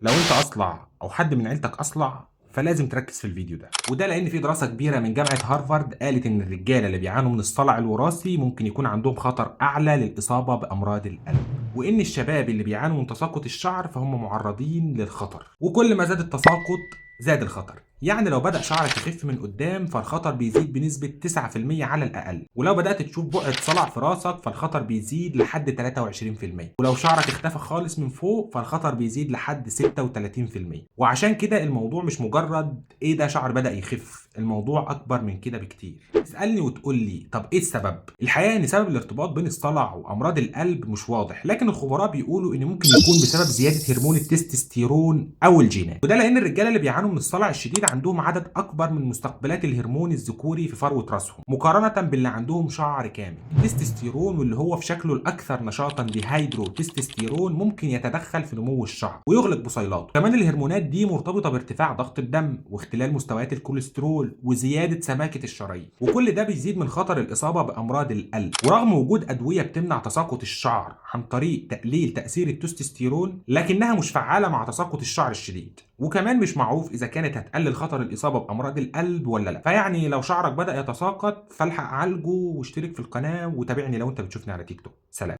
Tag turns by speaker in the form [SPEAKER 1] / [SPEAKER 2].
[SPEAKER 1] لو انت اصلع او حد من عيلتك اصلع فلازم تركز في الفيديو ده، وده لان في دراسه كبيره من جامعه هارفارد قالت ان الرجاله اللي بيعانوا من الصلع الوراثي ممكن يكون عندهم خطر اعلى للاصابه بامراض القلب، وان الشباب اللي بيعانوا من تساقط الشعر فهم معرضين للخطر، وكل ما زاد التساقط زاد الخطر. يعني لو بدأ شعرك يخف من قدام فالخطر بيزيد بنسبة 9% على الأقل، ولو بدأت تشوف بقعة صلع في راسك فالخطر بيزيد لحد 23%، ولو شعرك اختفى خالص من فوق فالخطر بيزيد لحد 36%. وعشان كده الموضوع مش مجرد ايه ده شعر بدأ يخف، الموضوع أكبر من كده بكتير. اسألني وتقول لي طب ايه السبب؟ الحقيقة ان سبب الارتباط بين الصلع وأمراض القلب مش واضح، لكن الخبراء بيقولوا ان ممكن يكون بسبب زيادة هرمون التستوستيرون أو الجينات، وده لأن الرجالة اللي بيعانوا من الصلع الشديد عندهم عدد اكبر من مستقبلات الهرمون الذكوري في فروه راسهم مقارنه باللي عندهم شعر كامل. التستوستيرون واللي هو في شكله الاكثر نشاطا ديهايدرو تستوستيرون ممكن يتدخل في نمو الشعر ويغلق بصيلاته. كمان الهرمونات دي مرتبطه بارتفاع ضغط الدم واختلال مستويات الكوليسترول وزياده سماكه الشرايين، وكل ده بيزيد من خطر الاصابه بامراض القلب. ورغم وجود ادويه بتمنع تساقط الشعر عن طريق تقليل تاثير التستوستيرون، لكنها مش فعاله مع تساقط الشعر الشديد، وكمان مش معروف اذا كانت هتقلل خطر الاصابه بامراض القلب ولا لا. فيعني لو شعرك بدا يتساقط فالحق عالجه، واشترك في القناه وتابعني لو انت بتشوفني على تيك توك. سلام.